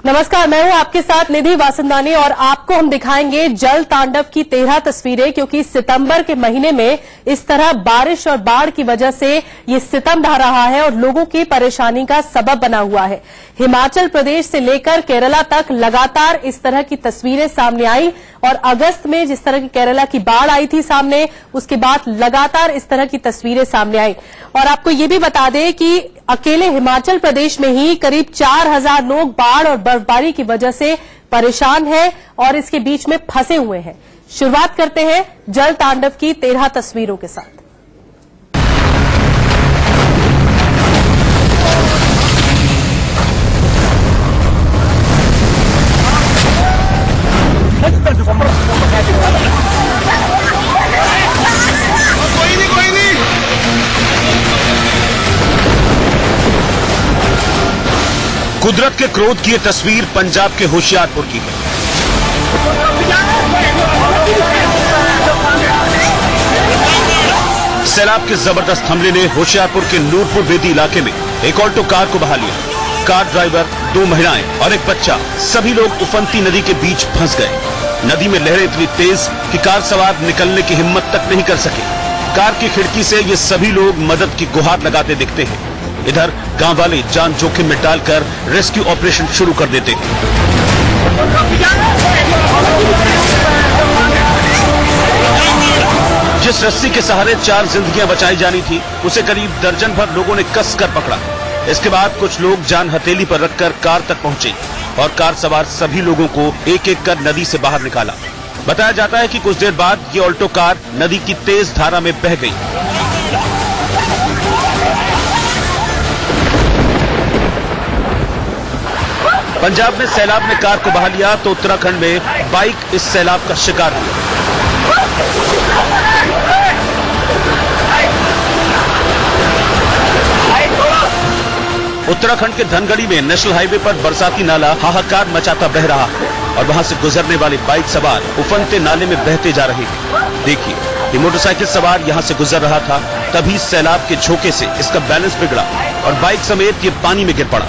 नमस्कार, मैं हूं आपके साथ निधि वासंदानी और आपको हम दिखाएंगे जल तांडव की 13 तस्वीरें, क्योंकि सितंबर के महीने में इस तरह बारिश और बाढ़ की वजह से ये सितम ढा रहा है और लोगों की परेशानी का सबब बना हुआ है। हिमाचल प्रदेश से लेकर केरला तक लगातार इस तरह की तस्वीरें सामने आई और अगस्त में जिस तरह की केरला की बाढ़ आई थी सामने, उसके बाद लगातार इस तरह की तस्वीरें सामने आई। और आपको ये भी बता दें कि अकेले हिमाचल प्रदेश में ही करीब 4000 लोग बाढ़ और बर्फबारी की वजह से परेशान हैं और इसके बीच में फंसे हुए हैं। शुरुआत करते हैं जल तांडव की 13 तस्वीरों के साथ। कुदरत के क्रोध की ये तस्वीर पंजाब के होशियारपुर की है। सैलाब के जबरदस्त हमले ने होशियारपुर के नूरपुर बेदी इलाके में एक ऑल्टो कार को बहा लिया। कार ड्राइवर, 2 महिलाएं और एक बच्चा, सभी लोग उफनती नदी के बीच फंस गए। नदी में लहरें इतनी तेज कि कार सवार निकलने की हिम्मत तक नहीं कर सके। कार की खिड़की से ये सभी लोग मदद की गुहार लगाते दिखते हैं। इधर गांव वाले जान जोखिम में डालकर रेस्क्यू ऑपरेशन शुरू कर देते हैं। जिस रस्सी के सहारे 4 जिंदगियां बचाई जानी थी, उसे करीब दर्जन भर लोगों ने कसकर पकड़ा। इसके बाद कुछ लोग जान हथेली पर रखकर कार तक पहुंचे और कार सवार सभी लोगों को एक एक कर नदी से बाहर निकाला। बताया जाता है कि कुछ देर बाद ये ऑल्टो कार नदी की तेज धारा में बह गई। पंजाब में सैलाब ने कार को बहा लिया तो उत्तराखंड में बाइक इस सैलाब का शिकार हुआ। उत्तराखंड के धनगढ़ी में नेशनल हाईवे पर बरसाती नाला हाहाकार मचाता बह रहा है और वहां से गुजरने वाले बाइक सवार उफनते नाले में बहते जा रहे हैं। देखिए, ये मोटरसाइकिल सवार यहां से गुजर रहा था, तभी सैलाब के झोंके से इसका बैलेंस बिगड़ा और बाइक समेत ये पानी में गिर पड़ा।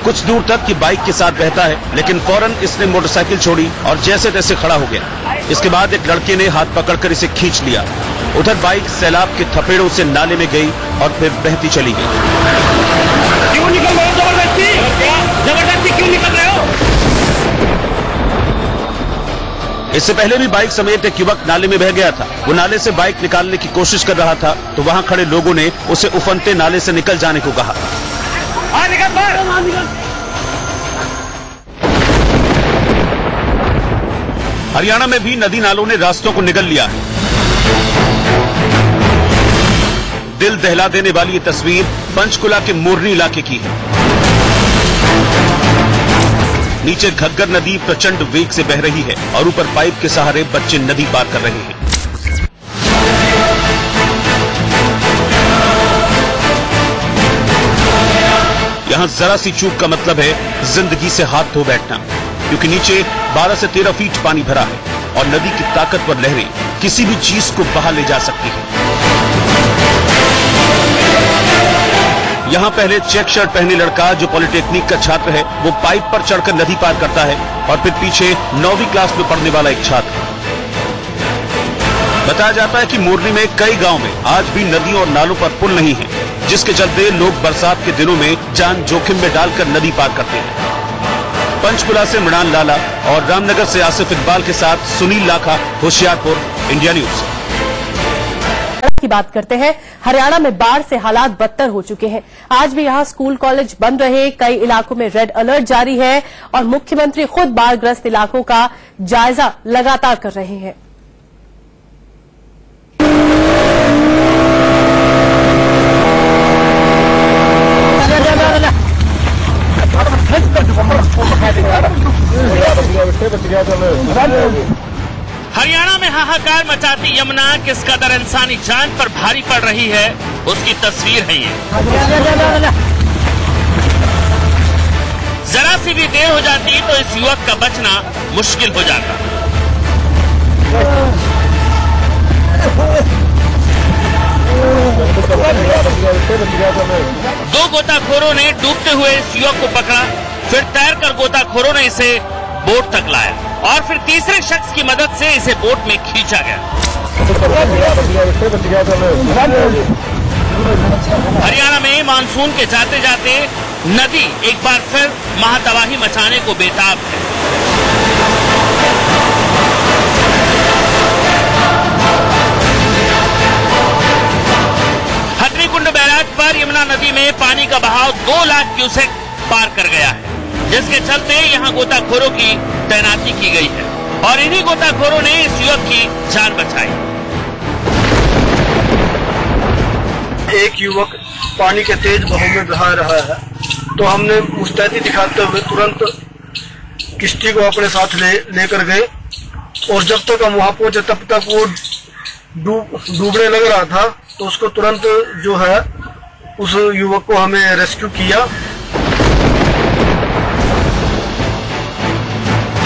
कुछ दूर तक ये बाइक के साथ बहता है, लेकिन फौरन इसने मोटरसाइकिल छोड़ी और जैसे तैसे खड़ा हो गया। इसके बाद एक लड़के ने हाथ पकड़कर इसे खींच लिया। उधर बाइक सैलाब के थपेड़ों से नाले में गई और फिर बहती चली गई। क्यों निकल रहे हो? जबरदस्ती क्यों निकल रहे हो? इससे पहले भी बाइक समेत एक युवक नाले में बह गया था। वो नाले से बाइक निकालने की कोशिश कर रहा था तो वहां खड़े लोगों ने उसे उफनते नाले से निकल जाने को कहा। हरियाणा में भी नदी नालों ने रास्तों को निगल लिया है। दिल दहला देने वाली ये तस्वीर पंचकुला के मोरनी इलाके की है। नीचे घग्गर नदी प्रचंड वेग से बह रही है और ऊपर पाइप के सहारे बच्चे नदी पार कर रहे हैं। यहां जरा सी चूक का मतलब है जिंदगी से हाथ धो बैठना, क्योंकि नीचे 12 से 13 फीट पानी भरा है और नदी की ताकतवर लहरें किसी भी चीज को बहा ले जा सकती है। यहां पहले चेक शर्ट पहने लड़का जो पॉलिटेक्निक का छात्र है, वो पाइप पर चढ़कर नदी पार करता है और फिर पीछे 9वीं क्लास में पढ़ने वाला एक छात्र। बताया जाता है कि मोरनी में कई गांव में आज भी नदियों और नालों पर पुल नहीं है, जिसके चलते लोग बरसात के दिनों में जान जोखिम में डालकर नदी पार करते हैं। पंचकुला से मृणाल लाला और रामनगर से आसिफ इकबाल के साथ सुनील लाखा, होशियारपुर, इंडिया न्यूज। की बात करते हैं। हरियाणा में बाढ़ से हालात बदतर हो चुके हैं। आज भी यहां स्कूल कॉलेज बंद रहे, कई इलाकों में रेड अलर्ट जारी है और मुख्यमंत्री खुद बाढ़ग्रस्त इलाकों का जायजा लगातार कर रहे हैं। हरियाणा में हाहाकार मचाती यमुना किस कदर इंसानी जान पर भारी पड़ रही है, उसकी तस्वीर है ये। जरा सी भी देर हो जाती तो इस युवक का बचना मुश्किल हो जाता। दो गोताखोरों ने डूबते हुए इस युवक को पकड़ा, फिर तैरकर गोताखोरों ने इसे बोट तक लाया और फिर तीसरे शख्स की मदद से इसे बोट में खींचा गया। हरियाणा में मानसून के जाते जाते नदी एक बार फिर महातबाही मचाने को बेताब है। हथनीकुंड बैराज पर यमुना नदी में पानी का बहाव 2 लाख क्यूसेक पार कर गया है, जिसके चलते यहां गोताखोरों की तैनाती की गई है और इन्हीं गोताखोरों ने इस युवक की जान बचाई। एक युवक पानी के तेज बहाव में बहा रहा है, तो हमने मुस्तैदी दिखाते हुए तुरंत किश्ती को अपने साथ लेकर गए और जब तक हम वहां पहुंचे तब तक वो डूबने लग रहा था, तो उसको तुरंत जो है उस युवक को हमें रेस्क्यू किया।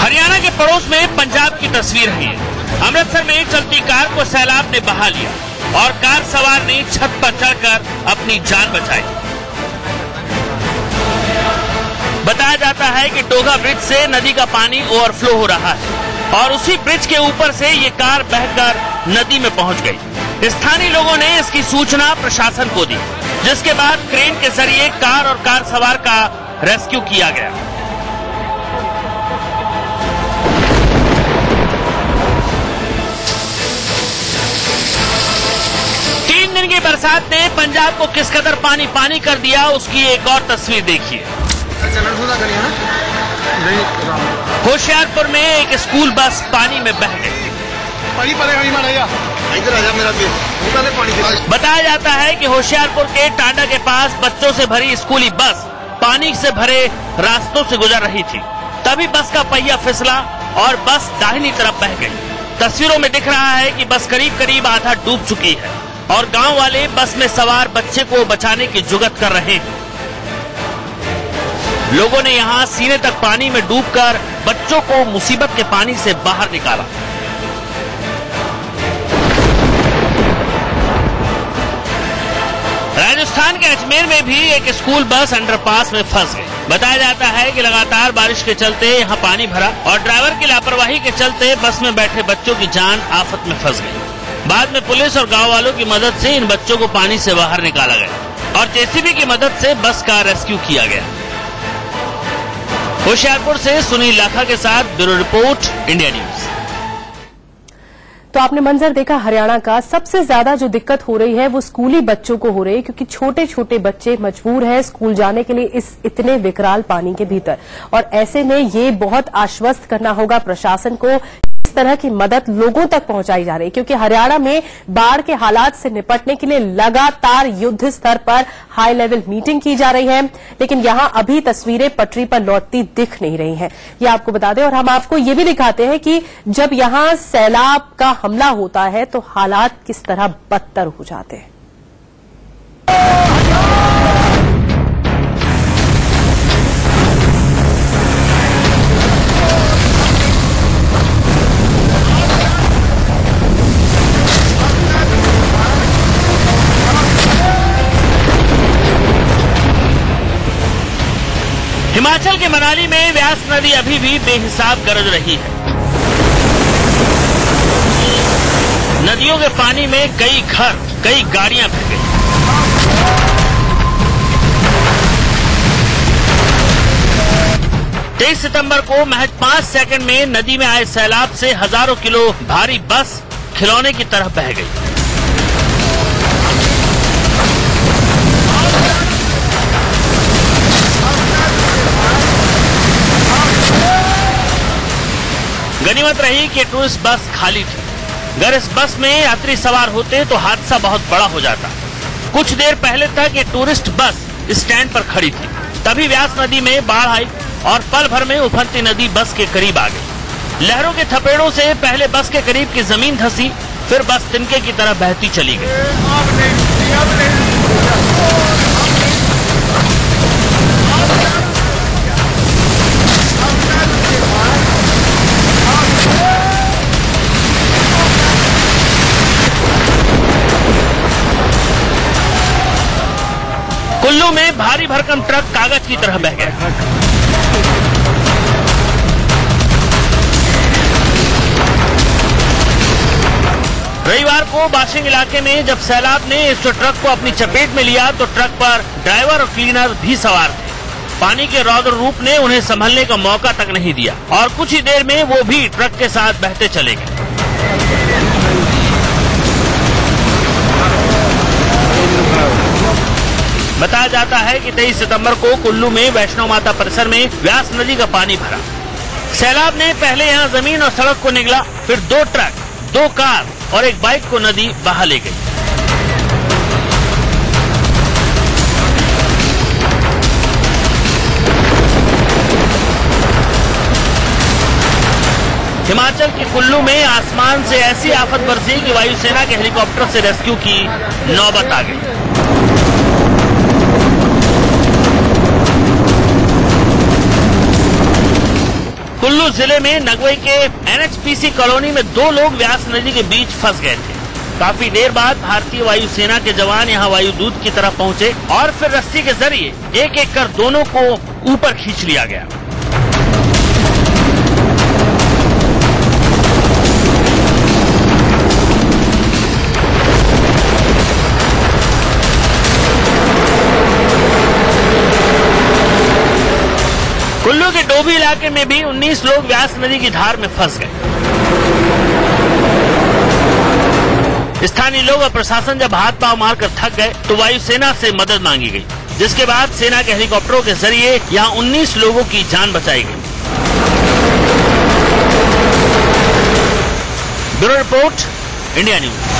हरियाणा के पड़ोस में पंजाब की तस्वीर है। अमृतसर में चलती कार को सैलाब ने बहा लिया और कार सवार ने छत पर चढ़कर अपनी जान बचाई। बताया जाता है कि टोगा ब्रिज से नदी का पानी ओवरफ्लो हो रहा है और उसी ब्रिज के ऊपर से ये कार बहकर नदी में पहुंच गई। स्थानीय लोगों ने इसकी सूचना प्रशासन को दी, जिसके बाद क्रेन के जरिए कार और कार सवार का रेस्क्यू किया गया। दिन की बरसात ने पंजाब को किस कदर पानी पानी कर दिया, उसकी एक और तस्वीर देखिए। होशियारपुर में एक स्कूल बस पानी में बह गई। बताया जाता है कि होशियारपुर के टांडा के पास बच्चों से भरी स्कूली बस पानी से भरे रास्तों से गुजर रही थी। तभी बस का पहिया फिसला और बस दाहिनी तरफ बह गई। तस्वीरों में दिख रहा है कि बस करीब करीब आधा डूब चुकी है और गांव वाले बस में सवार बच्चे को बचाने की जुगत कर रहे हैं। लोगों ने यहां सीने तक पानी में डूबकर बच्चों को मुसीबत के पानी से बाहर निकाला। राजस्थान के अजमेर में भी एक स्कूल बस अंडरपास में फंस गई। बताया जाता है कि लगातार बारिश के चलते यहां पानी भरा और ड्राइवर की लापरवाही के चलते बस में बैठे बच्चों की जान आफत में फंस गई। बाद में पुलिस और गांव वालों की मदद से इन बच्चों को पानी से बाहर निकाला गया और जेसीबी की मदद से बस का रेस्क्यू किया गया। होशियारपुर से सुनील लाखा के साथ ब्यूरो रिपोर्ट, इंडिया न्यूज। तो आपने मंजर देखा हरियाणा का। सबसे ज्यादा जो दिक्कत हो रही है वो स्कूली बच्चों को हो रही है, क्योंकि छोटे छोटे बच्चे मजबूर हैं स्कूल जाने के लिए इस इतने विकराल पानी के भीतर, और ऐसे में ये बहुत आश्वस्त करना होगा प्रशासन को। इस तरह की मदद लोगों तक पहुंचाई जा रही है, क्योंकि हरियाणा में बाढ़ के हालात से निपटने के लिए लगातार युद्ध स्तर पर हाई लेवल मीटिंग की जा रही है, लेकिन यहां अभी तस्वीरें पटरी पर लौटती दिख नहीं रही हैं। ये आपको बता दें, और हम आपको ये भी दिखाते हैं कि जब यहां सैलाब का हमला होता है तो हालात किस तरह बदतर हो जाते हैं। हिमाचल के मनाली में व्यास नदी अभी भी बेहिसाब गरज रही है। नदियों के पानी में कई घर, कई गाड़ियां बह गई। 23 सितंबर को महज 5 सेकंड में नदी में आए सैलाब से हजारों किलो भारी बस खिलौने की तरह बह गई। गनीमत रही कि टूरिस्ट बस खाली थी। अगर इस बस में यात्री सवार होते तो हादसा बहुत बड़ा हो जाता। कुछ देर पहले तक ये टूरिस्ट बस स्टैंड पर खड़ी थी, तभी व्यास नदी में बाढ़ आई और पल भर में उफनती नदी बस के करीब आ गई। लहरों के थपेड़ों से पहले बस के करीब की जमीन धंसी, फिर बस तिनके की तरह बहती चली गई। भारी भरकम ट्रक कागज की तरह बह गया। रविवार को बाशिंग इलाके में जब सैलाब ने इस ट्रक को अपनी चपेट में लिया तो ट्रक पर ड्राइवर और क्लीनर भी सवार थे। पानी के रौद्र रूप ने उन्हें संभलने का मौका तक नहीं दिया और कुछ ही देर में वो भी ट्रक के साथ बहते चले गए। बताया जाता है कि 23 सितंबर को कुल्लू में वैष्णो माता परिसर में व्यास नदी का पानी भरा। सैलाब ने पहले यहां जमीन और सड़क को निगला, फिर 2 ट्रक, 2 कार और एक बाइक को नदी बहा ले गई। हिमाचल के कुल्लू में आसमान से ऐसी आफत बरसी कि वायुसेना के हेलीकॉप्टर से रेस्क्यू की नौबत आ गई। कुल्लू जिले में नगवई के NHPC कॉलोनी में 2 लोग व्यास नदी के बीच फंस गए थे। काफी देर बाद भारतीय वायुसेना के जवान यहां वायुदूत की तरफ पहुंचे और फिर रस्सी के जरिए एक एक कर दोनों को ऊपर खींच लिया गया। कुल्लू के डोभी इलाके में भी 19 लोग व्यास नदी की धार में फंस गए। स्थानीय लोग और प्रशासन जब हाथ पांव मारकर थक गए तो वायुसेना से मदद मांगी गई, जिसके बाद सेना के हेलीकॉप्टरों के जरिए यहां 19 लोगों की जान बचाई गई। Bureau report, India news.